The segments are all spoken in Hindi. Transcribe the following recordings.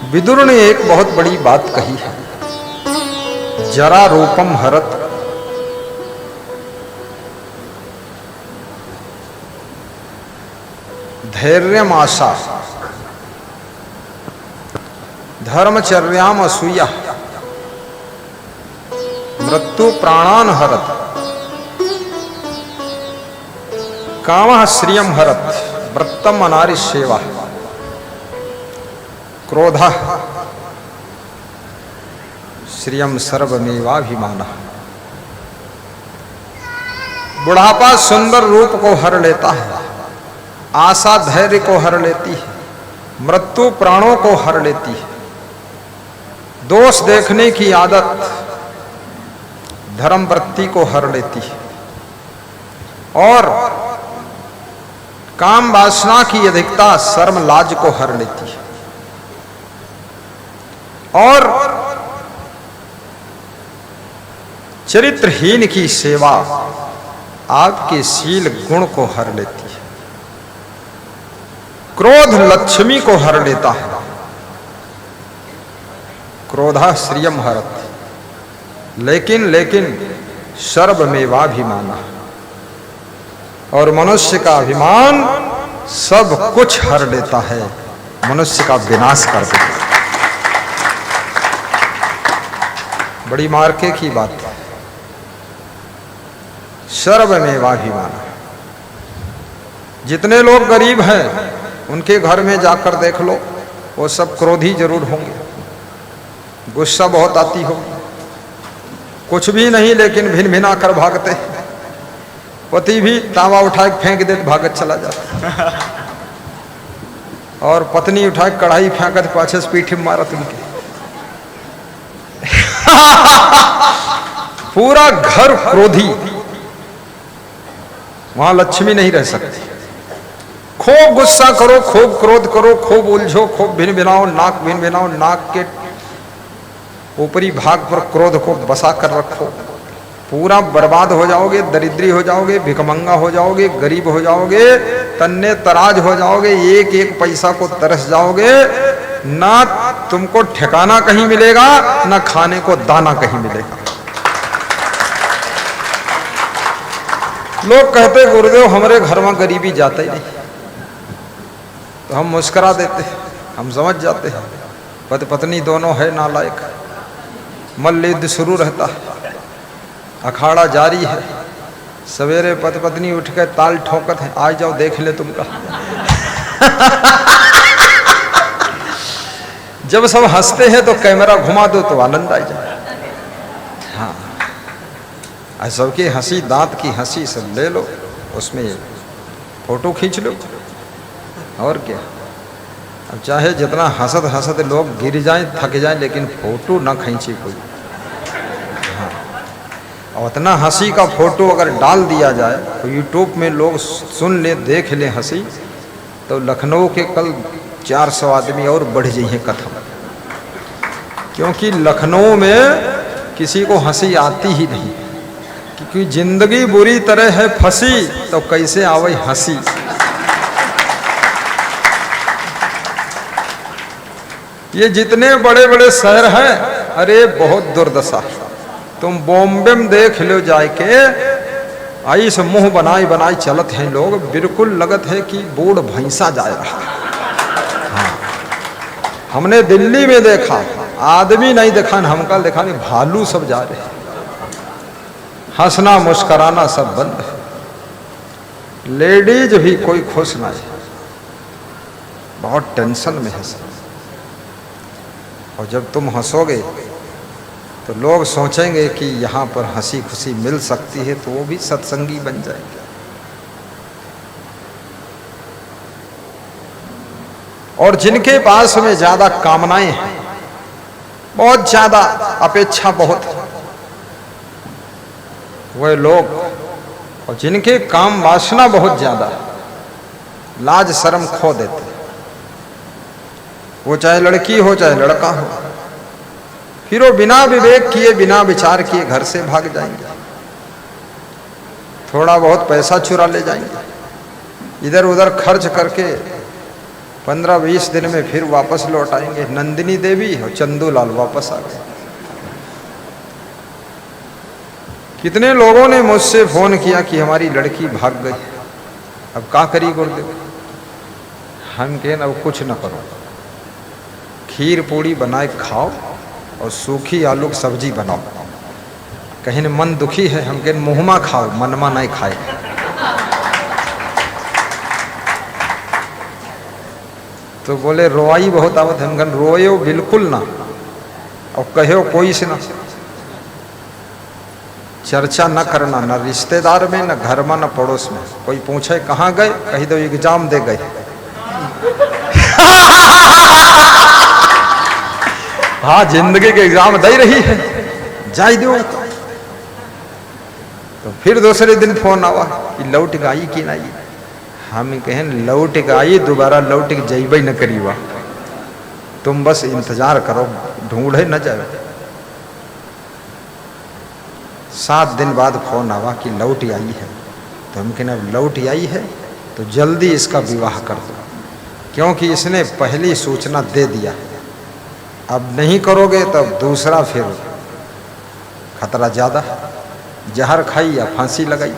विदुर ने एक बहुत बड़ी बात कही है, जरा रूपम हरत धैर्यम आशा धर्मचर्याम असूया मृत्यु प्राणान हरत कामः श्रियम हरत व्रतम अनारि सेवा क्रोधः श्रियम सर्वमेवाभिमानः। बुढ़ापा सुंदर रूप को हर लेता है, आशा धैर्य को हर लेती है, मृत्यु प्राणों को हर लेती है, दोष देखने की आदत धर्म वृत्ति को हर लेती है और काम वासना की अधिकता शर्म लाज को हर लेती है और चरित्रहीन की सेवा आपके शील गुण को हर लेती है। क्रोध लक्ष्मी को हर लेता है, क्रोधा श्रियम हरत, लेकिन सर्वमेवाभिमानः, और मनुष्य का अभिमान सब कुछ हर लेता है, मनुष्य का विनाश कर देता है। बड़ी मार्के की बात है। सर्वमेवाभिमानः, जितने लोग गरीब हैं उनके घर में जाकर देख लो, वो सब क्रोधी जरूर होंगे, गुस्सा बहुत आती होगी, कुछ भी नहीं लेकिन भिन भिना कर भागते, पति भी तावा उठा के फेंक दे भागत चला जाता और पत्नी उठा के कढ़ाई फेंकत पाछे से पीठी मारत उनके पूरा घर क्रोधी, वहां लक्ष्मी नहीं रह सकती। खूब गुस्सा करो, खूब क्रोध करो, खूब उलझो, खूब भिन भिनाओ, नाक भिन भिनाओ, नाक के ऊपरी भाग पर क्रोध को बसा कर रखो, पूरा बर्बाद हो जाओगे, दरिद्री हो जाओगे, भिखमंगा हो जाओगे, गरीब हो जाओगे, तन्ने तराज हो जाओगे, एक एक पैसा को तरस जाओगे, ना तुमको ठिकाना कहीं मिलेगा, ना खाने को दाना कहीं मिलेगा। लोग कहते गुरुदेव हमारे घर में गरीबी जाता ही नहीं, तो हम मुस्कुरा देते, हम समझ जाते हैं पति पत्नी दोनों है नालायक, मल्ल युद्ध शुरू रहता है, अखाड़ा जारी है, सवेरे पति पत्नी उठ के ताल ठोकत है, आ जाओ देख ले तुमका जब सब हंसते हैं तो कैमरा घुमा दो तो आनंद आ जाए। हाँ, सबकी हंसी, दांत की हंसी सब ले लो, उसमें फोटो खींच लो, और क्या। अब चाहे जितना हंसत हंसत लोग गिर जाएं, थक जाएं, लेकिन फोटो ना खींचे कोई। हाँ, और उतना हंसी का फोटो अगर डाल दिया जाए तो यूट्यूब में लोग सुन ले, देख ले हंसी, तो लखनऊ के कल 400 आदमी और बढ़ जाइए कथम, क्योंकि लखनऊ में किसी को हंसी आती ही नहीं, क्योंकि जिंदगी बुरी तरह है फंसी, तो कैसे आवे हंसी। ये जितने बड़े बड़े शहर हैं, अरे बहुत दुर्दशा। तुम बॉम्बे में देख लो जाके, आई से मुंह बनाई बनाई चलत हैं लोग, बिल्कुल लगत है कि बूढ़ भैंसा जा रहा। हाँ, हमने दिल्ली में देखा, आदमी नहीं देखा, हमका देखा नहीं, भालू सब जा रहे, हंसना मुस्कराना सब बंद है, लेडीज भी कोई खुश ना है, बहुत टेंशन में है सब। और जब तुम हंसोगे तो लोग सोचेंगे कि यहाँ पर हंसी खुशी मिल सकती है, तो वो भी सत्संगी बन जाएंगे। और जिनके पास में ज्यादा कामनाएं हैं, बहुत ज्यादा अपेक्षा बहुत है, वह लोग, और जिनके काम वासना बहुत ज्यादा, लाज शर्म खो देते, वो चाहे लड़की हो चाहे लड़का हो, फिर वो बिना विवेक किए, बिना विचार किए घर से भाग जाएंगे, थोड़ा बहुत पैसा चुरा ले जाएंगे, इधर उधर खर्च करके 15-20 दिन में फिर वापस लौट आएंगे। नंदिनी देवी और चंदू लाल वापस आ गए। कितने लोगों ने मुझसे फोन किया कि हमारी लड़की भाग गई, अब क्या करी गुरुदेव? हम कहें अब कुछ न करो, खीर पूड़ी बनाए खाओ और सूखी आलू की सब्जी बनाओ। कहीं न मन दुखी है, हम कहें मुँहमा खाओ, मनमा नहीं खाए। तो बोले रोआई बहुत आवत है। हम कहें रोयो बिल्कुल ना, और कहो कोई से ना, चर्चा न करना, न रिश्तेदार में, न घर में, न पड़ोस में। कोई पूछे कहाँ गए, कही दो एग्जाम दे गए। हाँ, जिंदगी के एग्जाम दे रही है, जाई दो। तो फिर दूसरे दिन फोन आवा कि लौट गई कि नहीं। हम कहें लौट गई, दोबारा लौट के जइबे न करीवा, तुम बस इंतजार करो, ढूंढे न जाओ। 7 दिन बाद फोन आवा कि लौट आई है। तो हम कहें अब लौट आई है तो जल्दी इसका विवाह कर दो, क्योंकि इसने पहली सूचना दे दिया। अब नहीं करोगे तब दूसरा फिर खतरा ज़्यादा है, जहर खाई या फांसी लगाई।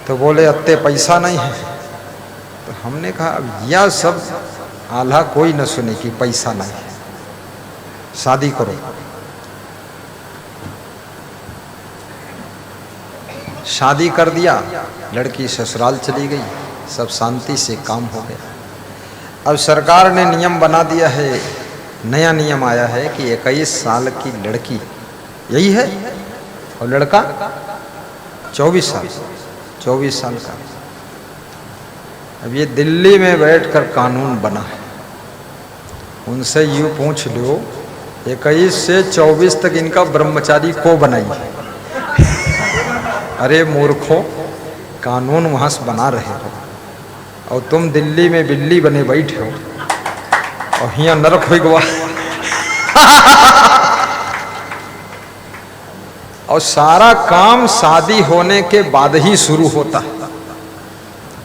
तो बोले अत्ते पैसा नहीं है। तो हमने कहा अब यह सब आल्हा कोई न सुने कि पैसा नहीं है, शादी करो। शादी कर दिया, लड़की ससुराल चली गई, सब शांति से काम हो गया। अब सरकार ने नियम बना दिया है, नया नियम आया है कि 21 साल की लड़की यही है और लड़का 24 साल का। अब ये दिल्ली में बैठकर कानून बना है, उनसे यूँ पूछ लो 21 से 24 तक इनका ब्रह्मचारी को बनाई है। अरे मूर्खों, कानून वहाँ से बना रहे हो और तुम दिल्ली में बिल्ली बने बैठे हो और यहाँ नरक हो गवा। और सारा काम शादी होने के बाद ही शुरू होता है।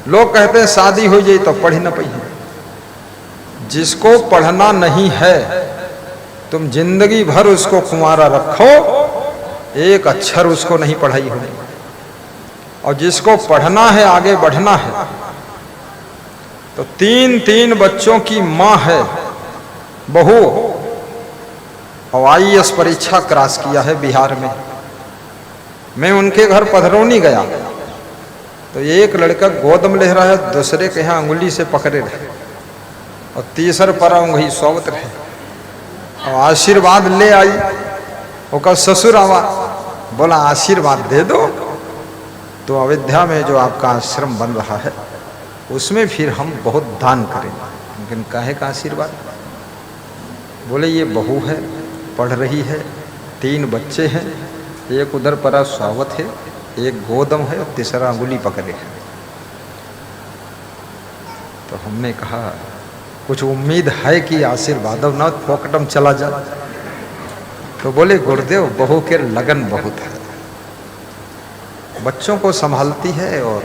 लोग कहते हैं शादी हो जाए तो पढ़ न पाई। जिसको पढ़ना नहीं है तुम जिंदगी भर उसको कुंवारा रखो, एक अक्षर उसको नहीं पढ़ाई होगी। और जिसको पढ़ना है, आगे बढ़ना है, तो 3 बच्चों की माँ है, बहू, और IAS परीक्षा क्रॉस किया है बिहार में। मैं उनके घर पधरौनी गया तो एक लड़का गोद में ले रहा है, दूसरे के यहाँ अंगुली से पकड़े रहे और तीसर पर उंगली सोवत रहे और आशीर्वाद ले आई। ओका ससुर आवा, बोला आशीर्वाद दे दो। तो अयोध्या में जो आपका आश्रम बन रहा है उसमें फिर हम बहुत दान करेंगे। लेकिन काहे का आशीर्वाद? बोले ये बहू है, पढ़ रही है, 3 बच्चे हैं, एक उधर परा स्वागत है, एक गोदम है और तीसरा अंगुली पकड़े है। तो हमने कहा कुछ उम्मीद है कि आशीर्वाद न फोकटम चला जाए। तो बोले गुरुदेव बहू के लगन बहुत है, बच्चों को संभालती है और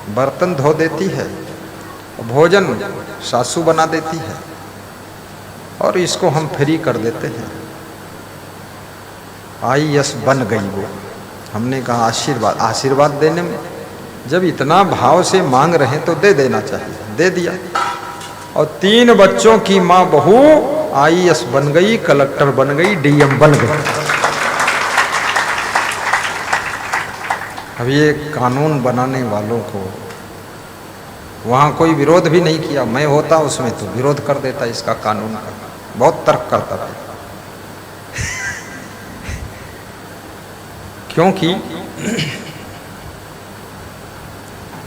बर्तन धो देती है, भोजन सासू बना देती है और इसको हम फ्री कर देते हैं। IAS बन गई वो। हमने कहा आशीर्वाद देने में जब इतना भाव से मांग रहे हैं तो दे देना चाहिए, दे दिया। और 3 बच्चों की माँ बहू IAS बन गई, कलेक्टर बन गई, DM बन गई। अब ये कानून बनाने वालों को वहाँ कोई विरोध भी नहीं किया। मैं होता उसमें तो विरोध कर देता इसका कानून का, बहुत तर्क करता था। क्योंकि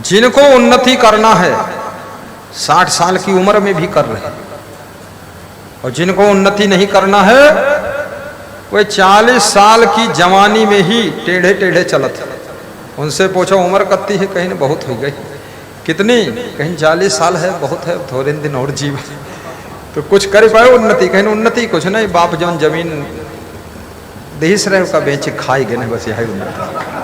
जिनको उन्नति करना है 60 साल की उम्र में भी कर रहे हैं, और जिनको उन्नति नहीं करना है वे 40 साल की जवानी में ही टेढ़े टेढ़े चलत है। उनसे पूछो उम्र कितनी है, कहीं बहुत हो गई। कितनी? कहीं 40 साल है, बहुत है, थोड़े दिन और जीव। तो कुछ कर पाए उन्नति? कहीं उन्नति कुछ नहीं, बाप जौन जमीन देश रहे का बेच खाई गए, बस यही उन्नति।